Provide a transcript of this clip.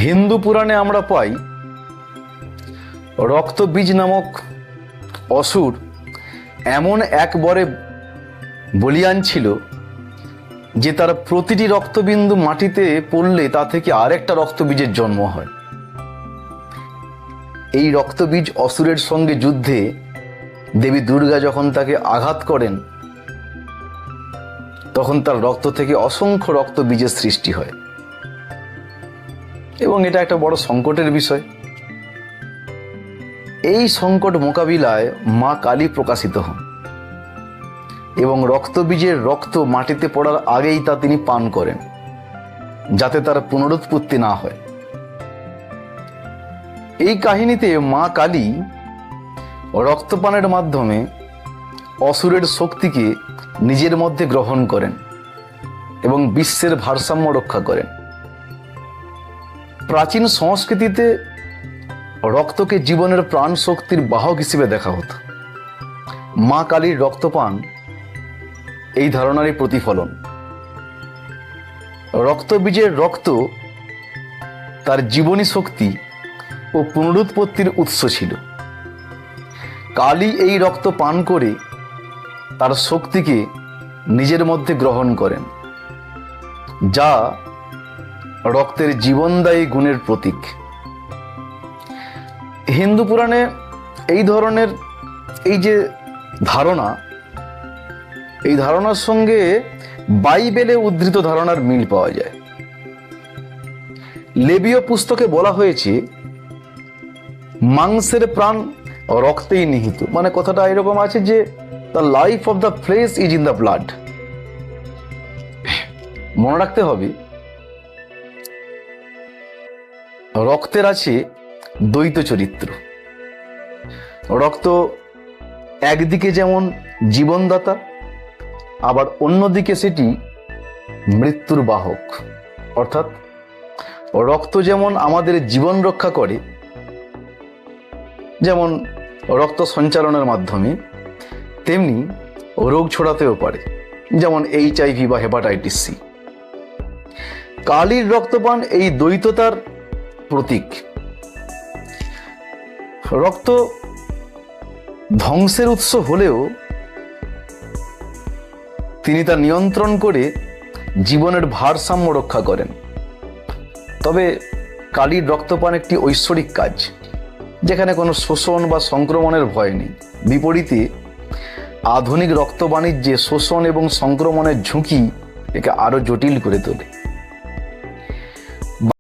হিন্দু পুরাণে আমরা পাই রক্তবীজ নামক অসুর এমন এক বরে বলিয়ান ছিল যে তার প্রতিটি রক্তবিন্দু মাটিতে পড়লে তা থেকে আরেকটা রক্তবীজের জন্ম হয়। এই রক্তবীজ অসুরের সঙ্গে যুদ্ধে দেবী দুর্গা যখন তাকে আঘাত করেন তখন তার রক্ত থেকে অসংখ্য রক্তবীজের সৃষ্টি হয় এবং এটা একটা বড় সংকটের বিষয়। এই সংকট মোকাবিলায় মা কালী প্রকাশিত হন এবং রক্তবীজের রক্ত মাটিতে পড়ার আগেই তা তিনি পান করেন যাতে তার পুনরুৎপত্তি না হয়। এই কাহিনীতে মা কালী রক্তপানের মাধ্যমে অসুরের শক্তিকে নিজের মধ্যে গ্রহণ করেন এবং বিশ্বের ভারসাম্য রক্ষা করেন। প্রাচীন সংস্কৃতিতে রক্তকে জীবনের প্রাণ শক্তির বাহক হিসেবে দেখা হতো। মা কালীর রক্তপান এই ধারণারই প্রতিফলন। রক্তবীজের রক্ত তার জীবনী শক্তি ও পুনরুৎপত্তির উৎস ছিল। কালী এই রক্ত পান করে তার শক্তিকে নিজের মধ্যে গ্রহণ করেন, যা রক্তের জীবনদায়ী গুণের প্রতীক। হিন্দু পুরাণে এই ধরনের এই যে ধারণা, এই ধারণার সঙ্গে বাইবেলে উদ্ধৃত ধারণার মিল পাওয়া যায়। লেবীয় পুস্তকে বলা হয়েছে মাংসের প্রাণ রক্তেই নিহিত। মানে কথাটা এরকম আছে যে the life of the flash is in the blood. মনে রাখতে হবে রক্তের আছে দ্বৈত চরিত্র। রক্ত একদিকে যেমন জীবনদাতা, আবার অন্যদিকে সেটি মৃত্যুর বাহক। অর্থাৎ রক্ত যেমন আমাদের জীবন রক্ষা করে, যেমন রক্ত সঞ্চালনের মাধ্যমে, তেমনি রোগ ছড়াতেও পারে, যেমন HIV বা হেপাটাইটিস সি। কালীর রক্তপান এই দ্বৈততার প্রতীক। রক্ত ধ্বংসের উৎস হলেও তিনি তা নিয়ন্ত্রণ করে জীবনের ভারসাম্য রক্ষা করেন। তবে কালীর রক্তপান একটি ঐশ্বরিক কাজ, যেখানে কোনো শোষণ বা সংক্রমণের ভয় নেই। বিপরীতে আধুনিক রক্ত বাণিজ্যে শোষণ এবং সংক্রমণের ঝুঁকি একে আরো জটিল করে তোলে।